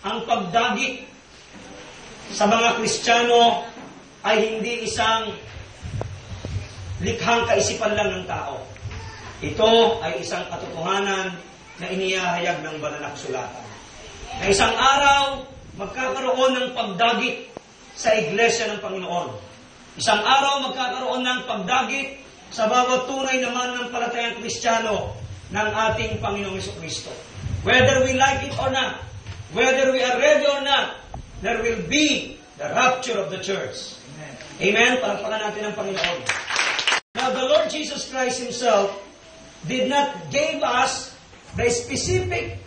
ang pagdagit sa mga Kristiyano ay hindi isang likhang kaisipan lang ng tao. Ito ay isang katotohanan na inihahayag ng banal na kasulatan. Na isang araw, magkakaroon ng pagdagit sa iglesia ng Panginoon. Isang araw, magkakaroon ng pagdagit sa bawat tunay na mananampalatayang Kristiyano ng ating Panginoong Jesucristo. Whether we like it or not, whether we are ready or not, there will be the rapture of the church. Amen? Palakpakan natin ang Panginoon. Now, the Lord Jesus Christ Himself did not give us the specific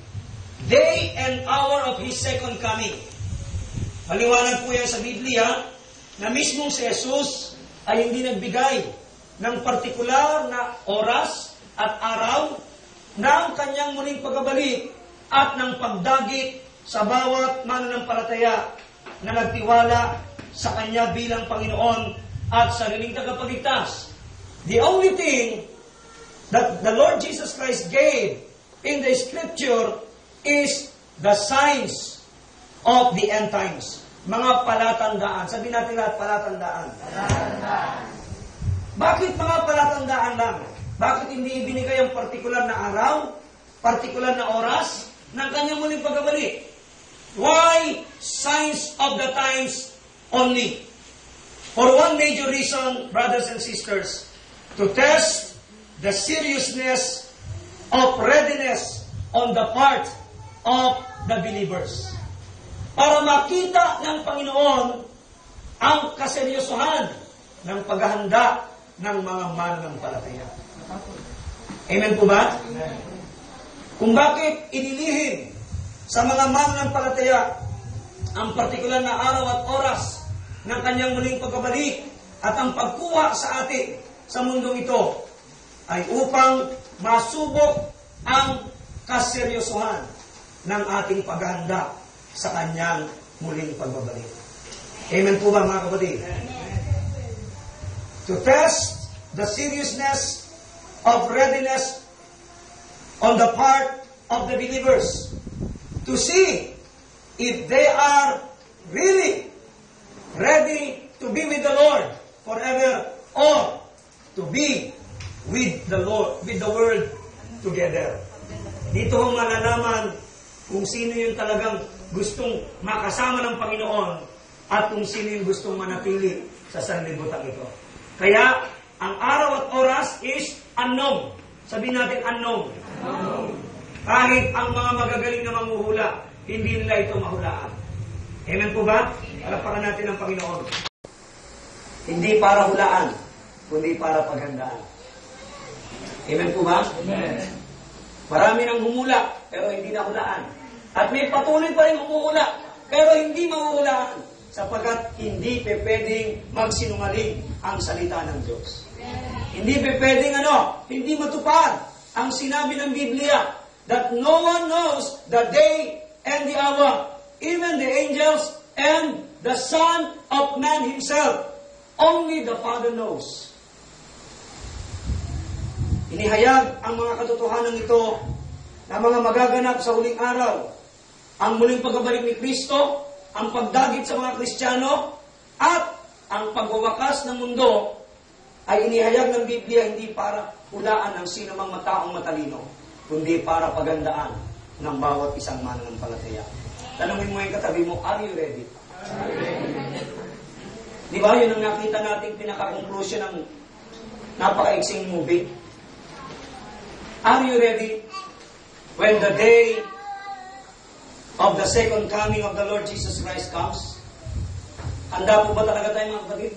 day and hour of His second coming. Maliwanag po yan sa Biblia na mismong si Jesus ay hindi nagbigay ng partikular na oras at araw ng kanyang muling pagbabalik at ng pagdagit sa bawat mananampalataya na nagtiwala sa Kanya bilang Panginoon at sariling tagapagligtas. The only thing that the Lord Jesus Christ gave in the Scripture is the signs of the end times. Mga palatandaan. Sabihin natin lahat, palatandaan. Bakit mga palatandaan lang? Bakit hindi ibinigay ang partikular na araw, partikular na oras ng kanyang muling pagbabalik? Why signs of the times only? For one major reason, brothers and sisters, to test the seriousness of readiness on the part of the believers. Para makita ng Panginoon ang kaseryosohan ng paghahanda ng mga mananampalataya. Amen po ba? Amen. Kung bakit inilihim sa mga mananampalataya ang partikular na araw at oras ng kanyang muling pagbabalik at ang pagkuha sa atin sa mundong ito ay upang masubok ang kaseryosohan ng ating paghahanda sa kanyang muling pagbabalik. Amen po ba mga kapatid? To test the seriousness of readiness on the part of the believers, to see if they are really ready to be with the Lord forever or to be with the Lord, with the world together. Dito ho malalaman kung sino yung talagang gustong makasama ng Panginoon at kung sino yung gustong manatili sa sanlibutan ito. Kaya, ang araw at oras is unknown. Sabihin natin unknown. Kahit ang mga magagaling na manghuhula, hindi nila ito mahulaan. Amen po ba? Palakpakan natin ang Panginoon. Hindi para hulaan, kundi para paghandaan. Amen po ba? Amen. Marami nang humula, pero hindi na hulaan. At may patuloy pa rin humuhula, pero hindi mahuhulaan. Sapagkat hindi pwedeng magsinungaling ang salita ng Diyos. Hindi pwedeng hindi matupad ang sinabi ng Biblia that no one knows the day and the hour, even the angels and the Son of Man Himself. Only the Father knows. Inihayag ang mga katotohanan ito na mga magaganap sa huling araw. Ang muling pagbabalik ni Kristo, ang pagdagit sa mga Kristiyano, at ang pagwawakas ng mundo ay inihayag ng Biblia hindi para hulaan ng sino mang mataong matalino, kundi para pagandaan ng bawat isang mananampalataya. Tanungin mo yung katabi mo, are you ready? Di ba, yun ang nakita nating pinaka-conclusion ng napaka-iksing movie. Are you ready when the day of the second coming of the Lord Jesus Christ comes? Handa po ba talaga tayo mga kapatid?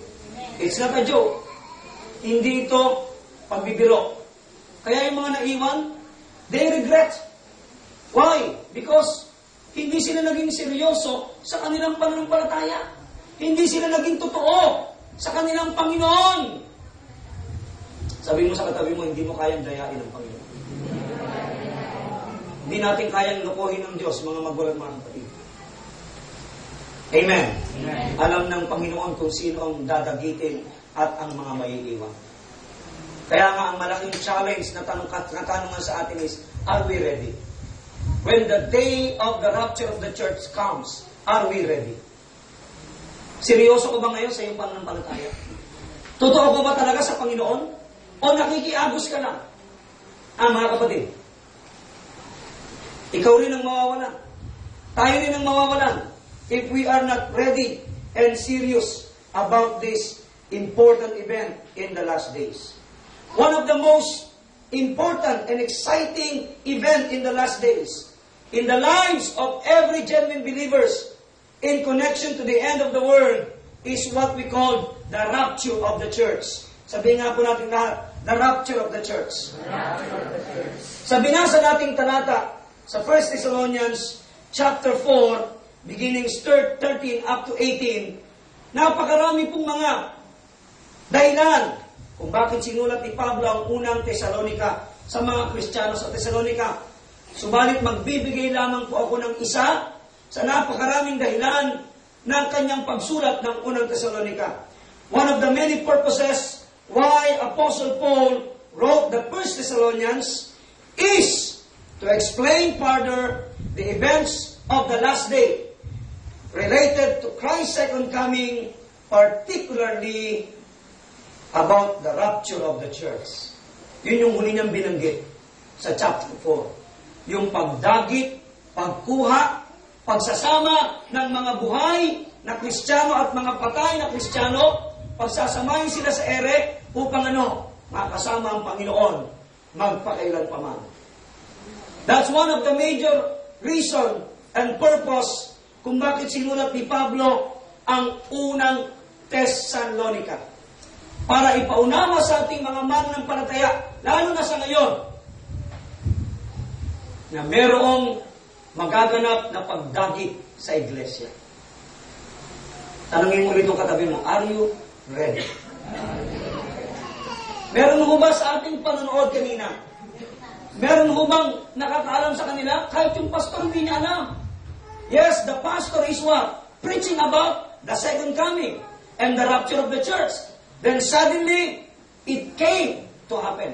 It's not a joke. Hindi ito pagbibiro. Kaya yung mga naiwan, they regret. Why? Because hindi sila naging seryoso sa kanilang pananampalataya. Hindi sila naging totoo sa kanilang Panginoon. Sabi mo sa katabi mo, hindi mo kayang dayain ang Panginoon. Hindi natin kayang lokohin ng Diyos, mga magulang, mga kapatid. Amen. Amen. Alam ng Panginoon kung sino ang dadagitin at ang mga maiiwan. Kaya nga, ang malaking challenge na katanungan sa atin is, are we ready? when the day of the rapture of the church comes, are we ready? Seryoso ko ba ngayon sa iyong pananampalataya? Totoo ko ba talaga sa Panginoon? O nakikiagos ka lang? Mga kapatid, ikaw rin ang mawawalan. Tayo rin ang mawawalan if we are not ready and serious about this important event in the last days. One of the most important and exciting event in the last days, in the lives of every genuine believers in connection to the end of the world, is what we call the rapture of the church. Sabihin nga po natin lahat, the rapture of the church. Sa binasa nating talata sa 1 Thessalonians chapter 4, beginnings 13 up to 18, napakarami pong mga dahilan kung bakit sinulat ni Pablo ang unang Tesalonika sa mga Kristiyano sa Tesalonika. Subalit magbibigay lamang po ako ng isa sa napakaraming dahilan ng kanyang pagsulat ng unang Tesalonika. One of the many purposes why Apostle Paul wrote the First Thessalonians is to explain further the events of the last day related to Christ's second coming, particularly about the rapture of the church. Yun yung huli niyang binanggit sa chapter 4. Yung pagdagit, pagkuha, pagsasama ng mga buhay na Kristiyano at mga patay na Kristiyano, pagsasamahin sila sa ere upang makasama ang Panginoon magpakailan pa man. That's one of the major reason and purpose kung bakit sinulat ni Pablo ang unang Thessalonica. Para ipaunawa sa ating mga mananampalataya, lalo na sa ngayon, na merong magaganap na pagdagit sa iglesia. Tanungin mo rin itong katabi mo, are you ready? Meron ho ba sa ating panonood kanina? Meron ho bang nakakaalam sa kanila? Kahit yung pastor hindi niya alam. Yes, the pastor is what? Preaching about the second coming and the rapture of the church. Then suddenly, it came to happen.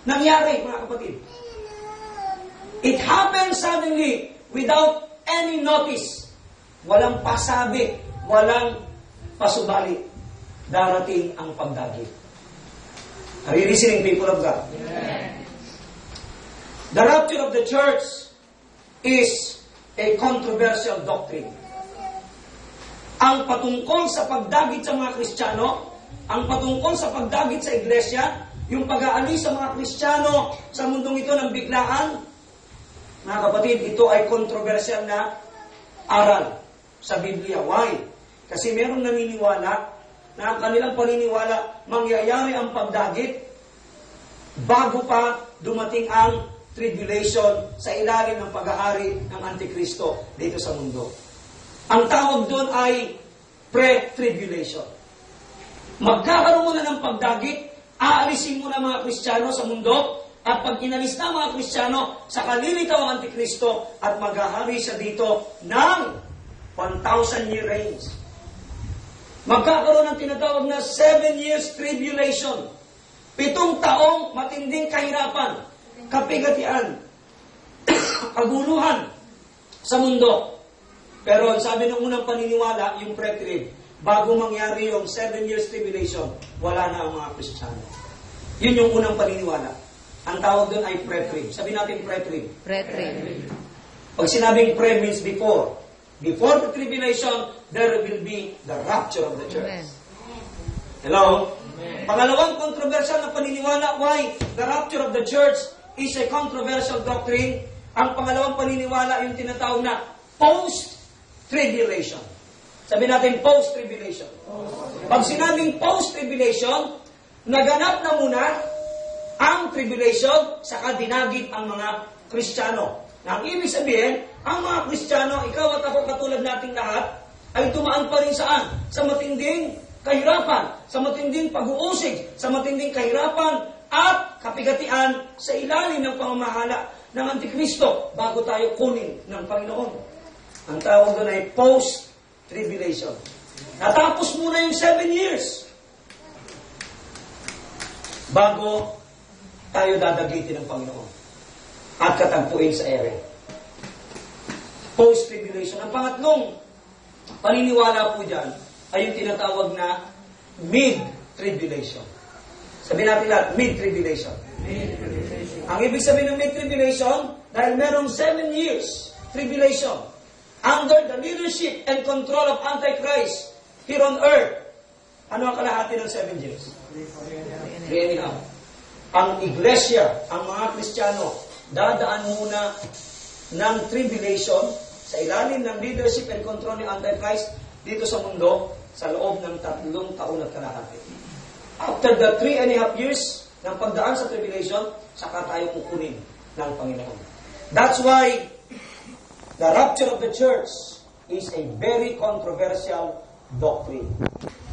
Nangyari, mga kapatid. It happened suddenly without any notice. Walang pasabi, walang pasubali. Darating ang pagdagit. Are you listening, people of God? Yeah. The rapture of the church is a controversial doctrine. Ang patungkol sa pagdagit sa mga Kristiyano, ang patungkol sa pagdagit sa iglesia, yung pag-aalis sa mga Kristiyano sa mundong ito ng biglaan, mga kapatid, ito ay controversial na aral sa Biblia. Why? Kasi meron naniniwala na ang kanilang paniniwala mangyayari ang pagdagit bago pa dumating ang tribulation sa ilalim ng pag-aari ng Antikristo dito sa mundo. Ang tawag doon ay pre-tribulation. Magkakaroon muna ng pagdagit, aalisin muna mga Kristiyano sa mundo, at pag inalis na mga Kristiyano, saka lilitaw ang Antikristo at maghahari siya dito ng 1,000-year reign. Magkakaroon ng tinatawag na 7 years tribulation. 7 taong matinding kahirapan, kapigatian, kaguluhan sa mundo. Pero sabi ng unang paniniwala, yung pre-trib, bago mangyari yung 7 years tribulation, wala na ang mga Kristiyano. Yun yung unang paniniwala. Ang tawag doon ay pre-trib. Sabi natin pre-trib. Pre-trib. Pag sinabing pre means before. Before the tribulation, there will be the rapture of the church. Amen. Hello? Amen. Pangalawang controversial na paniniwala, why the rapture of the church is a controversial doctrine. Ang pangalawang paniniwala yung tinatawag na post-tribulation. Sabi natin post-tribulation. Pag sinabing post-tribulation, naganap na muna ang tribulation, saka dinagit ang mga Kristiyano. Na ang ibig sabihin, ang mga Kristiyano, ikaw at ako katulad nating lahat, ay tumaan pa rin saan? Sa matinding kahirapan, sa matinding pag-uusig, sa matinding kahirapan at kapigatian sa ilalim ng pamamahala ng Antikristo bago tayo kunin ng Panginoon. Ang tawag doon ay post-tribulation. Natapos muna yung 7 years bago tayo dadagitin ng Panginoon at katagpuin sa ere. post-tribulation. Ang pangatlong paniniwala po dyan ay yung tinatawag na mid-tribulation. Sabihin natin lahat, mid-tribulation. Ang ibig sabihin ng mid-tribulation, dahil merong 7 years tribulation under the leadership and control of Antichrist here on earth. Ano ang kalahati ng 7 years? 3.5. Ang iglesia, ang mga Kristiyano, dadaan muna ng tribulation sa ilalim ng leadership and control ni Antichrist dito sa mundo sa loob ng 3 taon at kalahati. After the 3.5 years ng pagdaan sa tribulation, saka tayo kukunin ng Panginoon. That's why the rapture of the church is a very controversial doctrine.